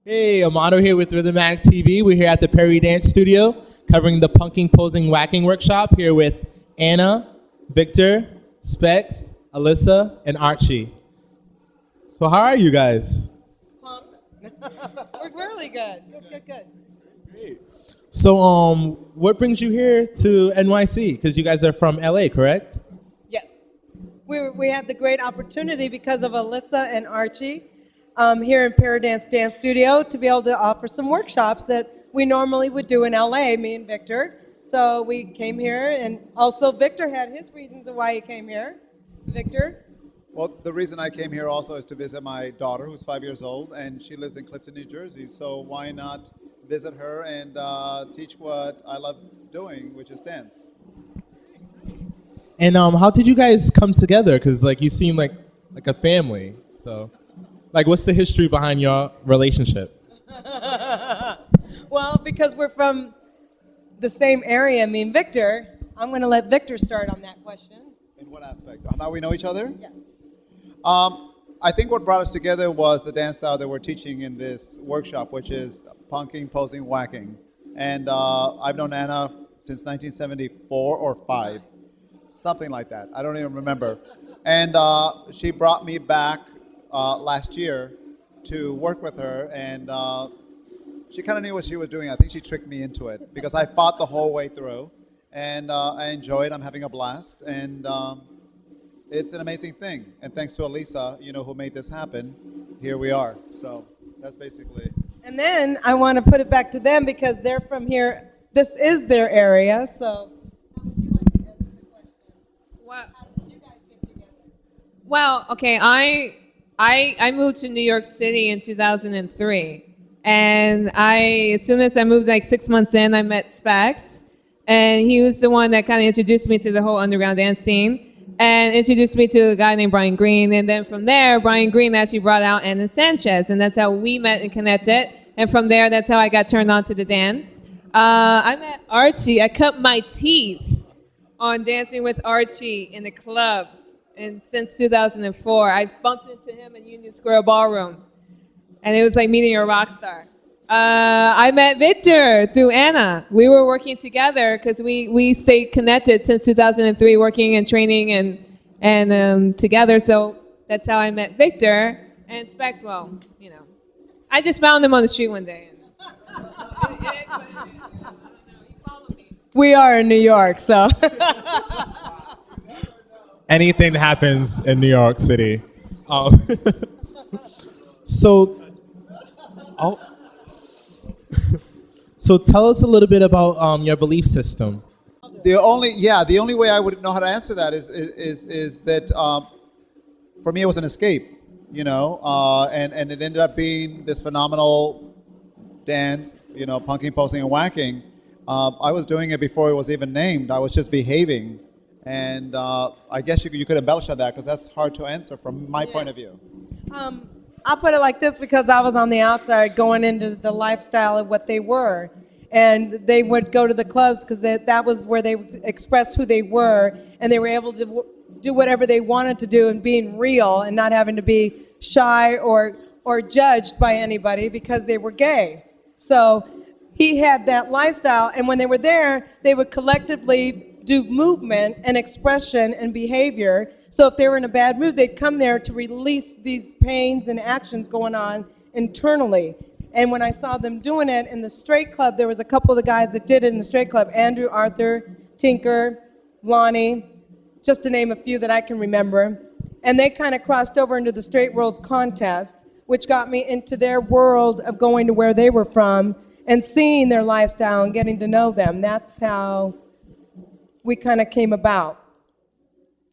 Hey, Amado here with Rhythmatic TV. We're here at the Peridance Studio covering the punking, posing, whacking workshop here with Anna, Viktor, Spex, Alyssa, and Archie. So how are you guys? Pumped. We're really good. Good. Great. So what brings you here to NYC? Because you guys are from LA, correct? Yes. We had the great opportunity because of Alyssa and Archie here in Peridance Dance Studio to be able to offer some workshops that we normally would do in LA, me and Viktor. So we came here, and also Viktor had his reasons of why he came here. Viktor? Well, the reason I came here also is to visit my daughter, who's 5 years old, and she lives in Clifton, New Jersey. So why not visit her and teach what I love doing, which is dance. And how did you guys come together? Because you seem like a family. So, what's the history behind your relationship? Well, because we're from the same area, me and Viktor, I'm going to let Viktor start on that question. In what aspect? How we know each other? Yes. I think what brought us together was the dance style that we're teaching in this workshop, which is punking, posing, whacking. And I've known Anna since 1974 or 5, something like that. I don't even remember. And she brought me back last year to work with her, and she kind of knew what she was doing. I think she tricked me into it because I fought the whole way through, and I enjoyed. I'm having a blast, and it's an amazing thing. And thanks to Alyssa, who made this happen, here we are. So that's basically. And then I want to put it back to them because they're from here. This is their area, so how would you like to answer the question? Well, How did you guys get together? well, okay. I moved to New York City in 2003, and as soon as I moved, 6 months in, I met Spex, and he was the one that kind of introduced me to the whole underground dance scene, and introduced me to a guy named Brian Green, and then from there, Brian Green actually brought out Anna Sanchez, and that's how we met and connected, and from there, that's how I got turned on to the dance. I met Archie. I cut my teeth on dancing with Archie in the clubs. And since 2004, I bumped into him in Union Square Ballroom. And it was like meeting a rock star. I met Viktor through Anna. We were working together because we stayed connected since 2003, working and training and together. So that's how I met Viktor. And Spex, I just found him on the street one day. And it is what it is. I don't know. He followed me. We are in New York, so. Anything that happens in New York City. So, oh, so tell us a little bit about your belief system. The only way I would know how to answer that is that for me it was an escape, and it ended up being this phenomenal dance, punking, posing, and whacking. I was doing it before it was even named. I was just behaving, and I guess you could embellish on that because that's hard to answer from my point of view. I'll put it like this because I was on the outside going into the lifestyle of what they were. And they would go to the clubs because that was where they expressed who they were, and they were able to do whatever they wanted to do and being real and not having to be shy or judged by anybody because they were gay. So he had that lifestyle, and when they were there, they would collectively do movement and expression and behavior. So if they were in a bad mood, they'd come there to release these pains and actions going on internally. And when I saw them doing it in the straight club, there was a couple of the guys that did it in the straight club, Andrew, Arthur, Tinker, Lonnie, just to name a few that I can remember. And they kind of crossed over into the Straight Worlds contest, which got me into their world of going to where they were from and seeing their lifestyle and getting to know them. That's how we kind of came about.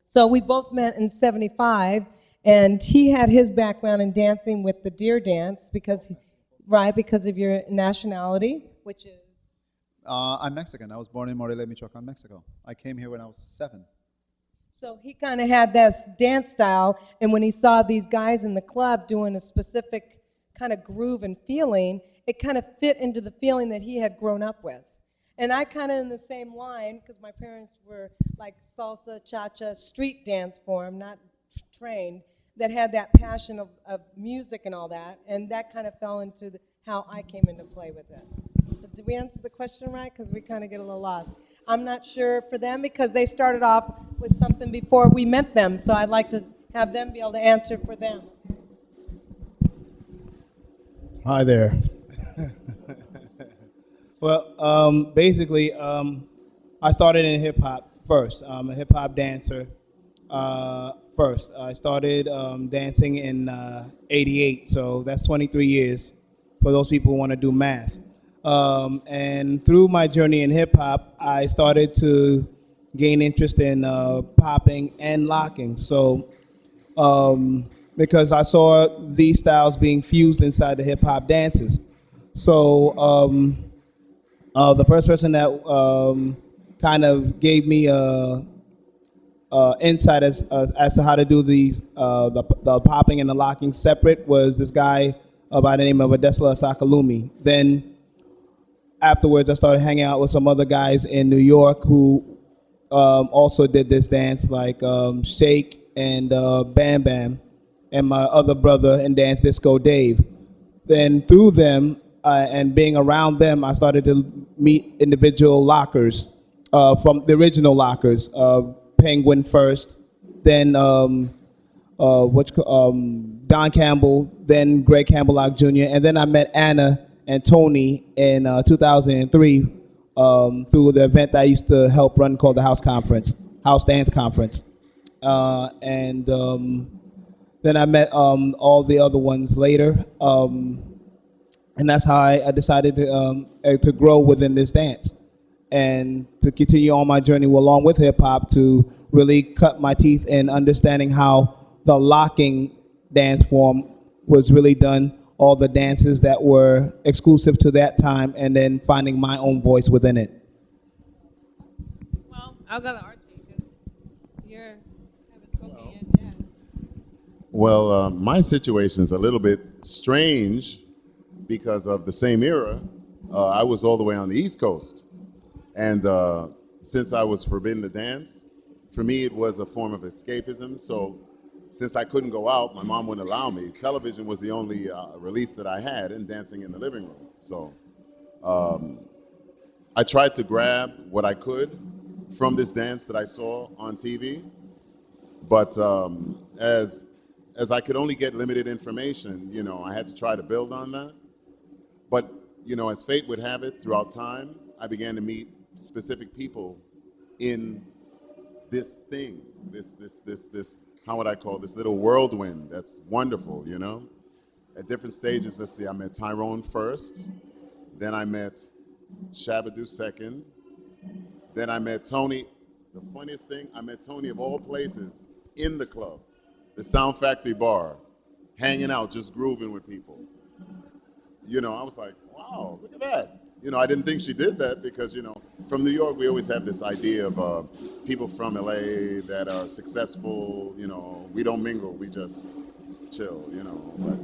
So we both met in 75, and he had his background in dancing with the deer dance because of your nationality, which is? I'm Mexican. I was born in Morelia, Michoacan, Mexico. I came here when I was 7. So he kind of had this dance style, and when he saw these guys in the club doing a specific kind of groove and feeling, it kind of fit into the feeling that he had grown up with. And I kind of in the same line, because my parents were like salsa, cha-cha, street dance form, not trained, that had that passion of music and all that, and that kind of fell into how I came into play with it. So did we answer the question right? Because we kind of get a little lost. I'm not sure for them because they started off with something before we met them, so I'd like to have them be able to answer for them. Hi there. Well, basically, I started in hip hop first. I'm a hip hop dancer first. I started dancing in '88, so that's 23 years for those people who want to do math. And through my journey in hip hop, I started to gain interest in popping and locking. So because I saw these styles being fused inside the hip hop dances. So the first person that kind of gave me insight as to how to do these the popping and the locking separate was this guy by the name of Adesla Sakalumi. Then afterwards, I started hanging out with some other guys in New York who also did this dance, like Shake and Bam Bam, and my other brother in Dance Disco, Dave. Then through them and being around them, I started to meet individual lockers from the original lockers, Penguin first, then Don Campbell, then Greg Campbell Lock Jr., and then I met Anna and Tony in 2003 through the event that I used to help run called the House Dance Conference. And then I met all the other ones later. And that's how I decided to grow within this dance and to continue on my journey along with hip hop to really cut my teeth in understanding how the locking dance form was really done, all the dances that were exclusive to that time, and then finding my own voice within it. Well, I'll go to Archie because you haven't spoken yet. Yeah. Well, my situation's a little bit strange because of the same era. I was all the way on the East Coast. And since I was forbidden to dance, for me it was a form of escapism. So since I couldn't go out, my mom wouldn't allow me. Television was the only release that I had, and dancing in the living room. So I tried to grab what I could from this dance that I saw on TV. But as I could only get limited information, you know, I had to try to build on that. But, you know, as fate would have it, throughout time, I began to meet specific people in this thing, this, how would I call it, this little whirlwind that's wonderful, you know? At different stages, let's see, I met Tyrone first, then I met Shabadoo second, then I met Tony. The funniest thing, I met Tony of all places in the club, the Sound Factory bar, hanging out, just grooving with people. You know, I was like, wow, look at that. You know, I didn't think she did that because, you know, from New York, we always have this idea of people from LA that are successful, you know, we don't mingle, we just chill, you know. But,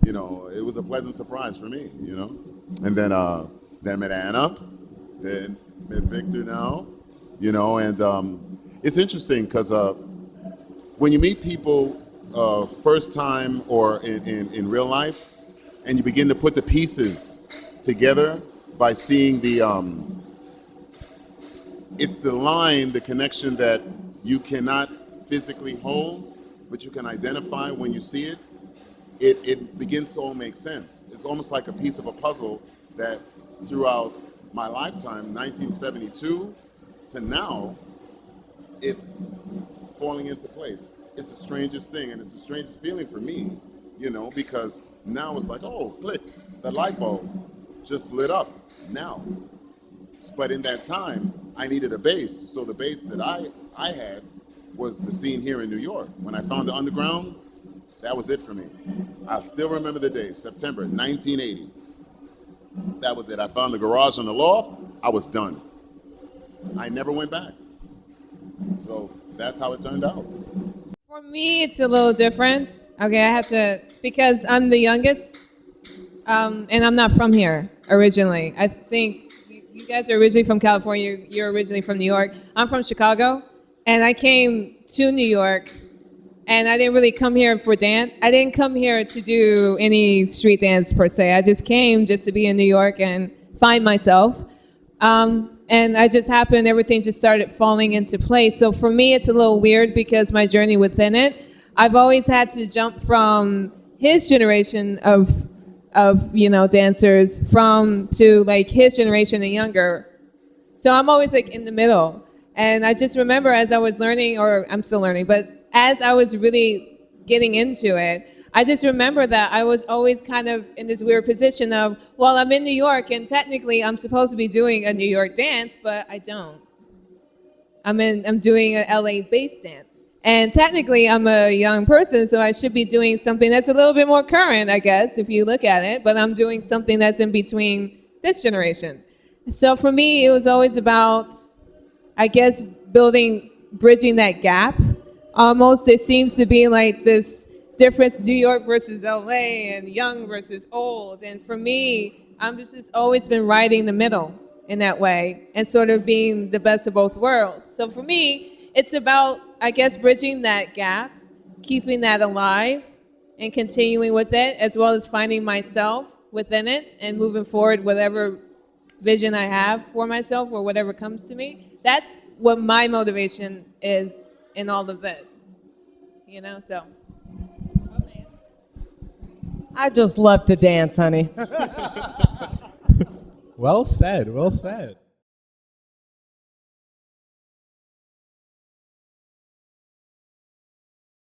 you know, it was a pleasant surprise for me, you know. And then I met Anna, then met Viktor now, you know, and it's interesting because when you meet people first time or in real life, and you begin to put the pieces together by seeing it's the line, the connection that you cannot physically hold, but you can identify when you see it. It begins to all make sense. It's almost like a piece of a puzzle that throughout my lifetime, 1972 to now, it's falling into place. It's the strangest thing, and it's the strangest feeling for me, you know, because now it's like, oh, click, the light bulb just lit up now. But in that time, I needed a base. So the base that I had was the scene here in New York. When I found the underground, that was it for me. I still remember the day, September 1980. That was it. I found the garage on the loft. I was done. I never went back. So that's how it turned out. For me, it's a little different. Okay, I have to, because I'm the youngest, and I'm not from here originally. I think you guys are originally from California. You're originally from New York. I'm from Chicago, and I came to New York, And I didn't really come here for dance. I didn't come here to do any street dance per se. I just came just to be in New York and find myself. And I just happened, everything just started falling into place. So for me, it's a little weird because my journey within it, I've always had to jump from his generation of dancers to like his generation and younger. So I'm always like in the middle. And I just remember as I was learning, or I'm still learning, but as I was really getting into it, I just remember that I was always kind of in this weird position of, well, I'm in New York and technically I'm supposed to be doing a New York dance, but I don't. I'm doing an LA-based dance. And technically I'm a young person, so I should be doing something that's a little bit more current, I guess, if you look at it, but I'm doing something that's in between this generation. So for me, it was always about, I guess, bridging that gap. Almost, there seems to be like this difference, New York versus LA and young versus old. And for me, I'm just always been riding the middle in that way and sort of being the best of both worlds. So for me, it's about, I guess, bridging that gap, keeping that alive and continuing with it, as well as finding myself within it and moving forward whatever vision I have for myself or whatever comes to me. That's what my motivation is in all of this, so. I just love to dance, honey. Well said, well said.